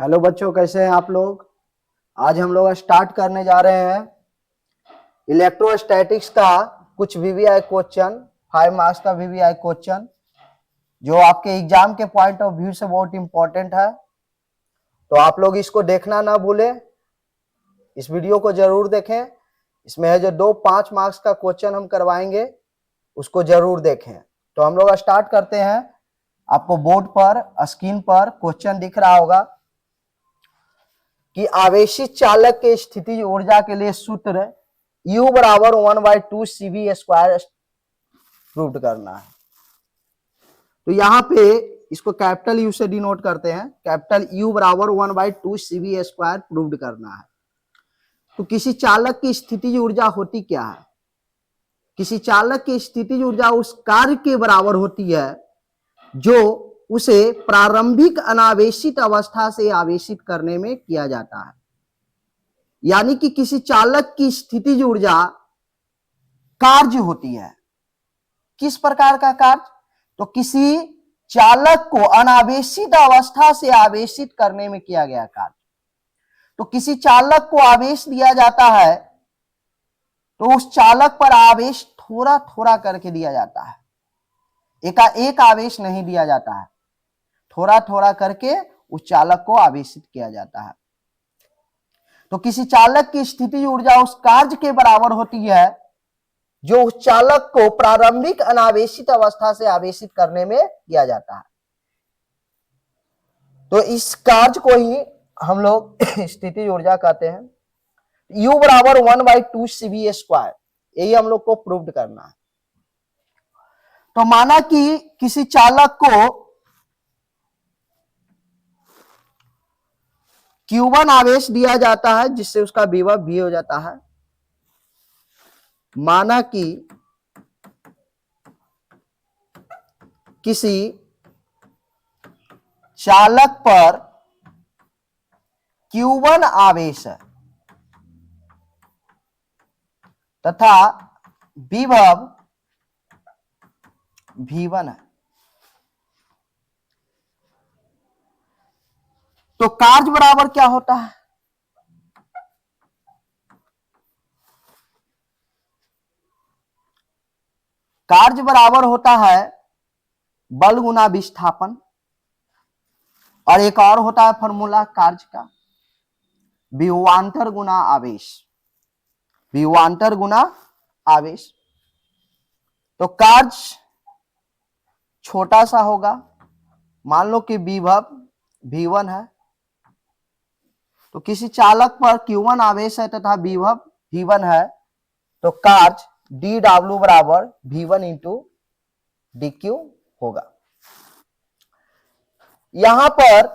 Hello बच्चों, कैसे हैं आप लोग। आज हम लोग स्टार्ट करने जा रहे हैं इलेक्ट्रोस्टैटिक्स का कुछ वीवीआई क्वेश्चन, 5 मार्क्स का वीवीआई क्वेश्चन जो आपके एग्जाम के पॉइंट ऑफ व्यू से बहुत इंपॉर्टेंट है। तो आप लोग इसको देखना ना भूलें, इस वीडियो को जरूर देखें। इसमें है जो 5 मार्क्स का क्वेश्चन हम करवाएंगे उसको जरूर देखें। तो हम लोग स्टार्ट करते हैं। आपको बोर्ड पर स्क्रीन पर क्वेश्चन दिख रहा होगा कि आवेशित चालक के स्थितिज ऊर्जा के लिए सूत्र U बराबर 1/2 CV स्क्वायर प्रूव करना है। तो यहाँ पे इसको कैपिटल यू से डिनोट करते हैं। कैपिटल U बराबर 1/2 CV स्क्वायर प्रूव करना है। तो किसी चालक की स्थितिज ऊर्जा होती क्या है? किसी चालक की स्थितिज ऊर्जा उस कार्य के बराबर होती है जो उसे प्रारंभिक अनावेशित अवस्था से आवेशित करने में किया जाता है। यानी कि किसी चालक की स्थितिज ऊर्जा कार्य होती है। किस प्रकार का कार्य? तो किसी चालक को अनावेशित अवस्था से आवेशित करने में किया गया कार्य। तो किसी चालक को आवेश दिया जाता है तो उस चालक पर आवेश थोड़ा थोड़ा करके दिया जाता है, एक आवेश नहीं दिया जाता है, थोड़ा थोड़ा करके उस चालक को आवेशित किया जाता है। तो किसी चालक की स्थितिज ऊर्जा उस कार्य के बराबर होती है जो उस चालक को प्रारंभिक अनावेशित अवस्था से आवेशित करने में किया जाता है। तो इस कार्य को ही हम लोग स्थितिज ऊर्जा कहते हैं। U बराबर 1/2 CV स्क्वायर, यही हम लोग को प्रूव करना है। तो माना कि किसी चालक को Q1 आवेश दिया जाता है जिससे उसका विभव V हो जाता है। माना कि किसी चालक पर Q1 आवेश है तथा विभव V1 है, तो कार्य बराबर क्या होता है? कार्य बराबर होता है बल गुना विस्थापन, और एक और होता है फॉर्मूला कार्य का, विभवांतर गुना आवेश। विभवांतर गुना आवेश। तो कार्य छोटा सा होगा, मान लो कि विभव V1 है। तो किसी चालक पर Q1 आवेश है तथा विभव V1 है, तो कार्य dW बराबर V1 इंटू dQ होगा। यहां पर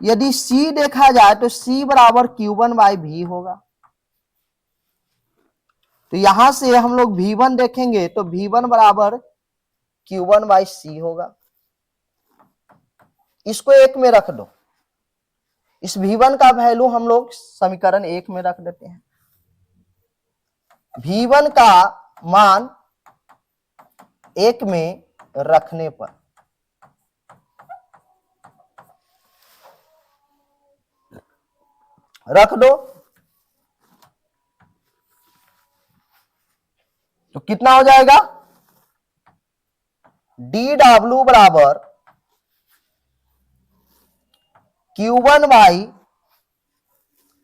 यदि C देखा जाए तो C बराबर Q1 बाई V होगा। तो यहां से हम लोग V1 देखेंगे तो V1 बराबर Q1 बाई C होगा। इसको एक में रख दो। इस V1 का वैल्यू हम लोग समीकरण 1 में रख देते हैं। V1 का मान 1 में रखने पर रख दो तो कितना हो जाएगा? dW बराबर Q1 by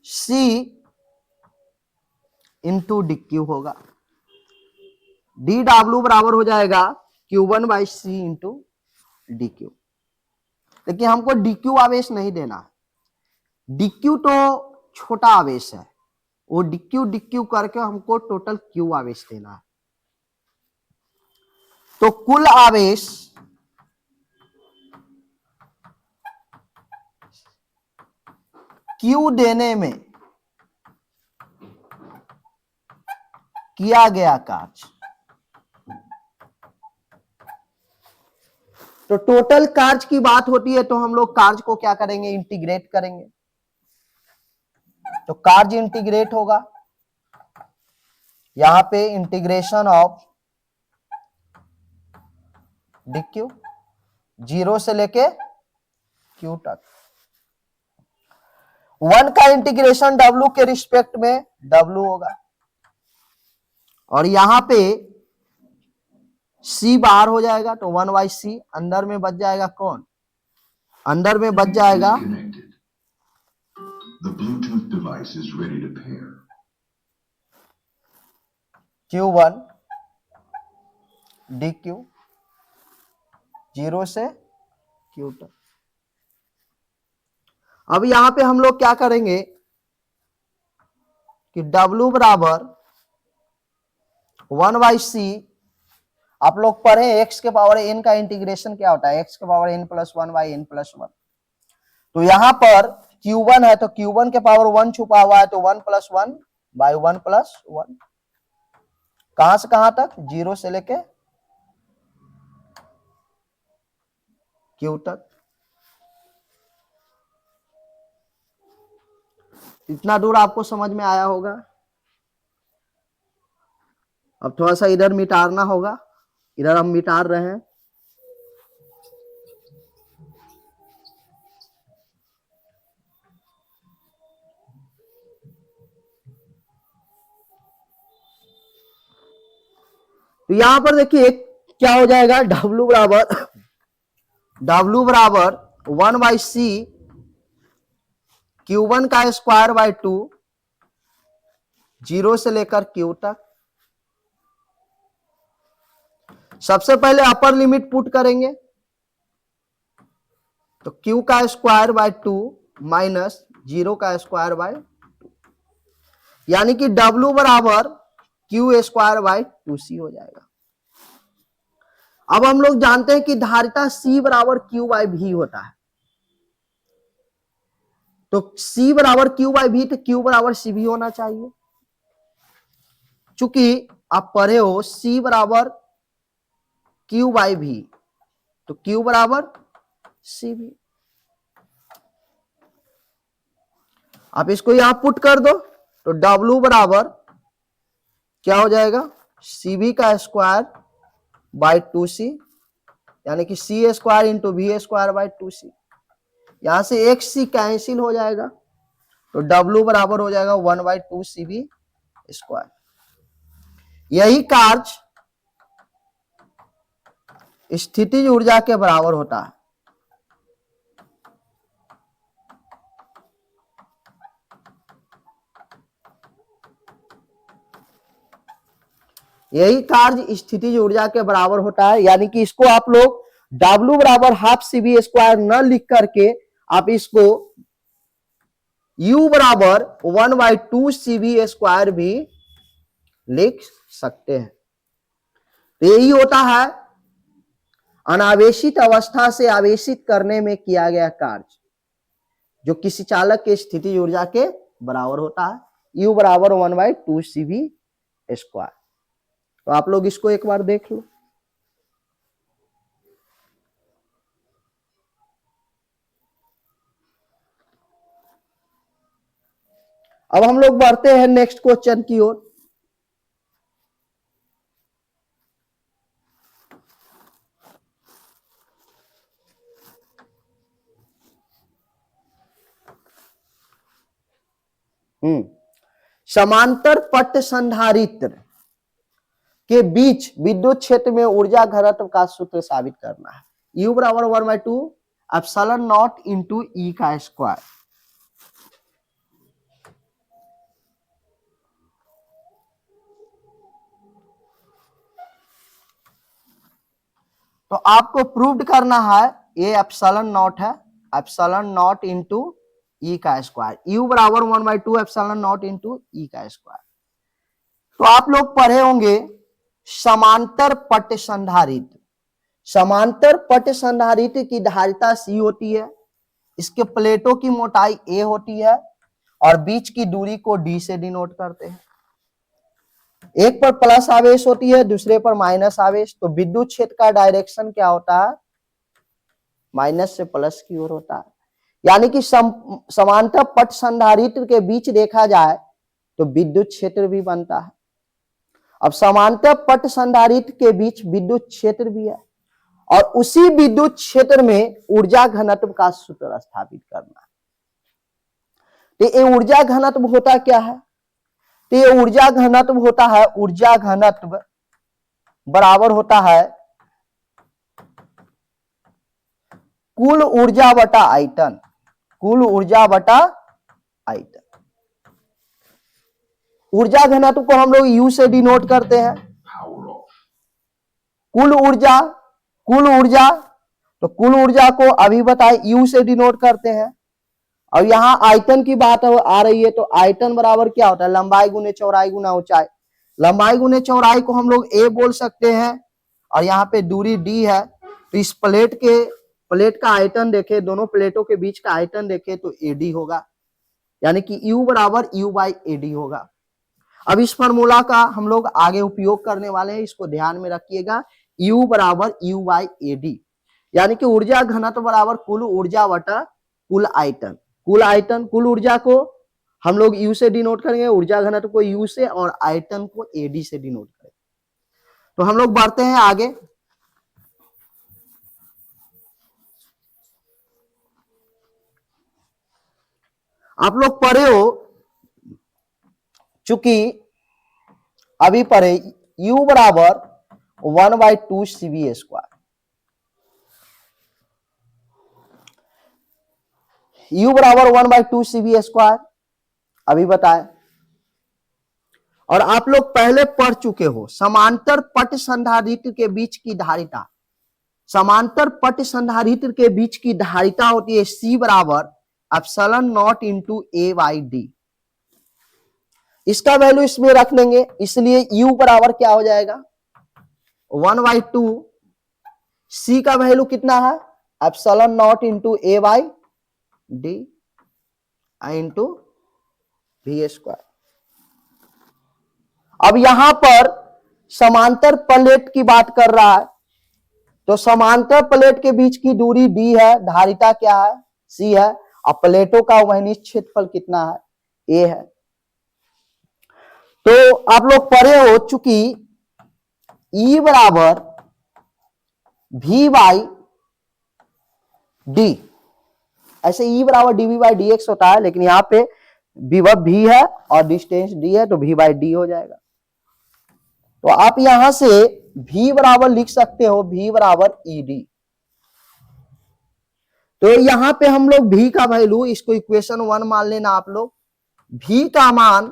C into DQ होगा। dW बराबर हो जाएगा Q1 by C into DQ। लेकिन हमको DQ आवेश नहीं देना है। DQ तो छोटा आवेश है, वो DQ करके हमको टोटल Q आवेश देना है। तो कुल आवेश Q देने में किया गया कार्य, तो टोटल कार्य की बात होती है तो हम लोग कार्य को क्या करेंगे? इंटीग्रेट करेंगे। तो कार्य इंटीग्रेट होगा, यहां पे इंटीग्रेशन ऑफ DQ 0 से लेके Q तक। 1 का इंटीग्रेशन W के रिस्पेक्ट में W होगा, और यहां पे C बाहर हो जाएगा तो 1/c, अंदर में बच जाएगा कौन, अंदर में बच जाएगा The Bluetooth device is ready to pair. Q1 dq 0 से Q तक। अब यहां पे हम लोग क्या करेंगे कि W बराबर 1/c, आप लोग पढ़े x के पावर n का इंटीग्रेशन क्या होता है, x के पावर n प्लस 1/n+1। तो यहां पर Q1 है तो Q1 के पावर 1 छुपा हुआ है, तो 1+1/1+1, कहां से कहां तक, 0 से लेके Q तक। इतना दूर आपको समझ में आया होगा। अब थोड़ा सा इधर मिटारना होगा, इधर हम मिटार रहे हैं। तो यहां पर देखिए क्या हो जाएगा, W बराबर 1/c Q1 का स्क्वायर बाय 2, 0 से लेकर Q तक। सबसे पहले अपर लिमिट पुट करेंगे तो Q का स्क्वायर बाय 2 माइनस 0 का स्क्वायर बाय 2, यानी कि W बराबर Q स्क्वायर बाय 2c हो जाएगा। अब हम लोग जानते हैं कि धारिता C बराबर Q बाय V होता है, तो C बराबर Q बाय V तो Q बराबर CV होना चाहिए। चूंकि आप पढ़े हो C बराबर Q बाय V, तो Q बराबर CV। आप इसको यहां पुट कर दो तो W बराबर क्या हो जाएगा, CV का स्क्वायर बाय 2c, यानी कि C square into V square by 2c। यहां से एक C कैंसिल हो जाएगा तो W बराबर हो जाएगा 1/2 CV स्क्वायर। यही कार्य स्थितिज ऊर्जा के बराबर होता है। यही कार्य स्थितिज ऊर्जा के बराबर होता है, यानी कि इसको आप लोग W बराबर हाफ CV स्क्वायर न लिख करके आप इसको U बराबर 1/2 CV स्क्वायर भी लिख सकते हैं। तो यही होता है अनावेशित अवस्था से आवेशित करने में किया गया कार्य, जो किसी चालक के स्थितिज ऊर्जा के बराबर होता है, U बराबर 1/2 CV स्क्वायर। तो आप लोग इसको एक बार देख लो। अब हम लोग बढ़ते हैं नेक्स्ट क्वेश्चन की ओर। समांतर पट संधारित्र के बीच विद्युत क्षेत्र में ऊर्जा घनत्व का सूत्र साबित करना है। U बराबर 1/2 एप्सिलॉन नॉट इंटू E का स्क्वायर। तो आपको प्रूव करना है, ये एप्सिलॉन नॉट है, एप्सिलॉन नॉट इंटू E का स्क्वायर। U बराबर 1/2 एप्सिलॉन नॉट इंटू E का स्क्वायर। तो आप लोग पढ़े होंगे समांतर पट संधारित्र। समांतर पट संधारित्र की धारिता C होती है, इसके प्लेटों की मोटाई A होती है और बीच की दूरी को D से डिनोट करते हैं। एक पर प्लस आवेश होती है, दूसरे पर माइनस आवेश, तो विद्युत क्षेत्र का डायरेक्शन क्या होता है, माइनस से प्लस की ओर होता है। यानी कि समांतर पट संधारित्र के बीच देखा जाए तो विद्युत क्षेत्र भी बनता है। अब समांतर पट संधारित्र के बीच विद्युत क्षेत्र भी है और उसी विद्युत क्षेत्र में ऊर्जा घनत्व का सूत्र स्थापित करना है। तो ये ऊर्जा घनत्व होता क्या है? तो ये ऊर्जा घनत्व होता है, ऊर्जा घनत्व बराबर होता है कुल ऊर्जा बटा आयतन, कुल ऊर्जा बटा आयतन। ऊर्जा घनत्व को हम लोग यू से डिनोट करते हैं। Power off. कुल ऊर्जा, कुल ऊर्जा, तो कुल ऊर्जा को अभी बताए यू से डिनोट करते हैं। और यहां आयतन की बात आ रही है, तो आयतन बराबर क्या होता है? लंबाई गुने चौड़ाई गुना ऊंचाई। लंबाई गुने चौड़ाई को हम लोग ए बोल सकते हैं, और यहाँ पे दूरी डी है। तो इस प्लेट का आयतन देखे, दोनों प्लेटों के बीच का आयतन देखे तो एडी होगा, यानी कि यू बराबर यू बाई एडी होगा। अब इस फॉर्मूला का हम लोग आगे उपयोग करने वाले हैं, इसको ध्यान में रखिएगा। यू बराबर यू बाई एडी, यानी कि ऊर्जा घनत्व बराबर कुल ऊर्जा बटा कुल आयतन। कुल आयतन, कुल ऊर्जा को हम लोग यू से डिनोट करेंगे, ऊर्जा घनत्व को यू से, और आयतन को एडी से डिनोट करेंगे। तो हम लोग बढ़ते हैं आगे। आप लोग पढ़े हो, चूंकि अभी पढ़े u बराबर 1/2 cv स्क्वायर, u बराबर 1/2 cv स्क्वायर अभी बताए। और आप लोग पहले पढ़ चुके हो समांतर पट संधारित्र के बीच की धारिता। समांतर पट संधारित्र के बीच की धारिता होती है c बराबर epsilon not into a by D. इसका वैल्यू इसमें रख लेंगे, इसलिए u बराबर क्या हो जाएगा? 1/2 c का वैल्यू कितना है? Epsilon not into a by d into v square. अब यहां पर समांतर प्लेट की बात कर रहा है, तो समांतर प्लेट के बीच की दूरी d है, धारिता क्या है? c है। अब प्लेटों का वहनीय क्षेत्रफल कितना है? a है। तो आप लोग पढ़े हो, चूंकि E बराबर v बाई डी, ऐसे E बराबर dv बाई डी एक्स होता है, लेकिन यहां पे विभव v है और डिस्टेंस d है, तो v बाई डी हो जाएगा। तो आप यहां से v बराबर लिख सकते हो, v बराबर ed। तो यहां पे हम लोग v का वैल्यू, इसको इक्वेशन 1 मान लेना आप लोग। v का मान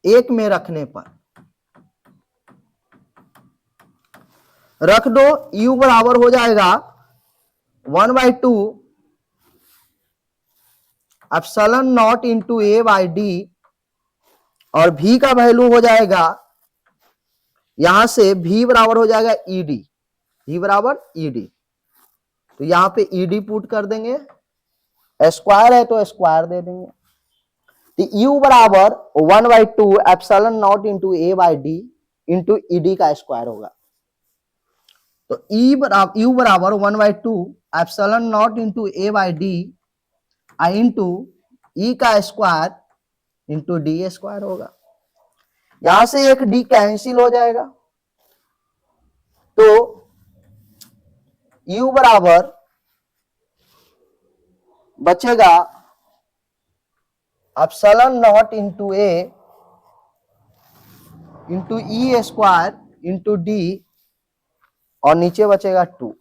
1 में रखने पर रख दो, u बराबर हो जाएगा 1/2 epsilon not into a by D, और v का वैल्यू हो जाएगा यहां से v बराबर हो जाएगा ed, v बराबर ed। तो यहां पे ed पुट कर देंगे, स्क्वायर है तो स्क्वायर दे देंगे। तो u बराबर 1/2 epsilon not into a by d into ed का स्क्वायर होगा। तो u बराबर 1/2 epsilon not into a by d into e का स्क्वायर इंटू डी स्क्वायर होगा। यहां से एक डी कैंसिल हो जाएगा, तो u बराबर बचेगा epsilon not into A into E square into D, और नीचे बचेगा 2।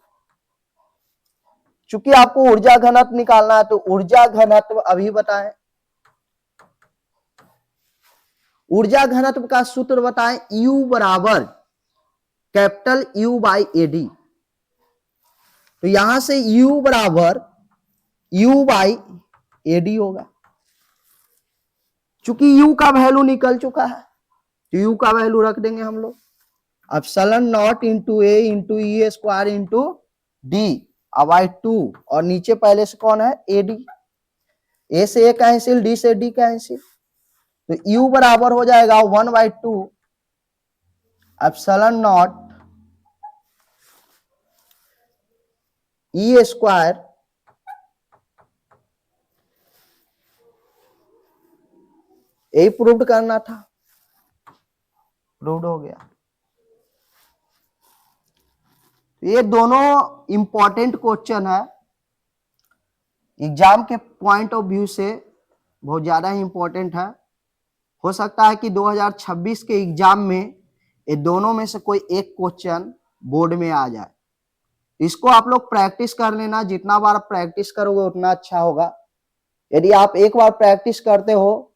चूंकि आपको ऊर्जा घनत्व निकालना है, तो ऊर्जा घनत्व अभी बताएं। ऊर्जा घनत्व का सूत्र बताएं, U बराबर कैपिटल U बाई एडी। तो यहां से U बराबर U बाई एडी होगा। चूंकि U का वैल्यू निकल चुका है, तो U का वैल्यू रख देंगे हम लोग, epsilon not into A into E square into D by 2, और नीचे पहले से कौन है? एडी। ए से ए कैंसिल, डी से डी कैंसिल, तो u बराबर हो जाएगा 1/2 एप्सिलॉन नॉट ई स्क्वायर यही प्रूव करना था, प्रूव हो गया। ये दोनों इंपॉर्टेंट क्वेश्चन है, एग्जाम के पॉइंट ऑफ व्यू से बहुत ज्यादा ही इंपॉर्टेंट है। हो सकता है कि 2026 के एग्जाम में ये दोनों में से कोई एक क्वेश्चन बोर्ड में आ जाए। इसको आप लोग प्रैक्टिस कर लेना, जितना बार प्रैक्टिस करोगे उतना अच्छा होगा। यदि आप एक बार प्रैक्टिस करते हो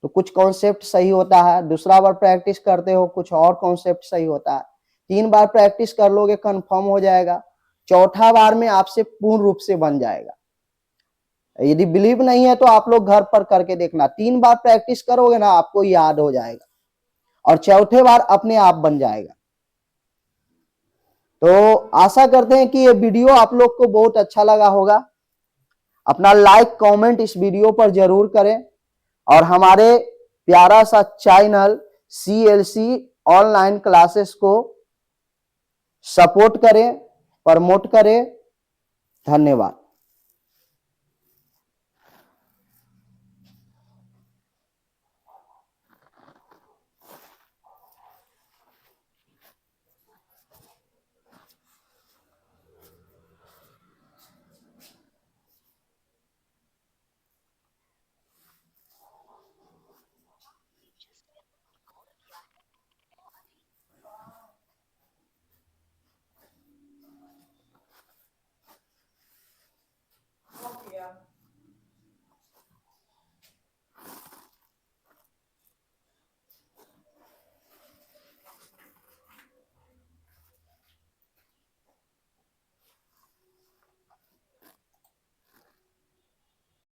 तो कुछ कॉन्सेप्ट सही होता है, दूसरा बार प्रैक्टिस करते हो कुछ और कॉन्सेप्ट सही होता है, 3 बार प्रैक्टिस कर लोगे कंफर्म हो जाएगा, चौथा बार में आपसे पूर्ण रूप से बन जाएगा। यदि बिलीव नहीं है तो आप लोग घर पर करके देखना, 3 बार प्रैक्टिस करोगे ना आपको याद हो जाएगा और चौथे बार अपने आप बन जाएगा। तो आशा करते हैं कि ये वीडियो आप लोग को बहुत अच्छा लगा होगा। अपना लाइक कमेंट इस वीडियो पर जरूर करें और हमारे प्यारा सा चैनल CLC ऑनलाइन क्लासेस को सपोर्ट करें, प्रमोट करें। धन्यवाद।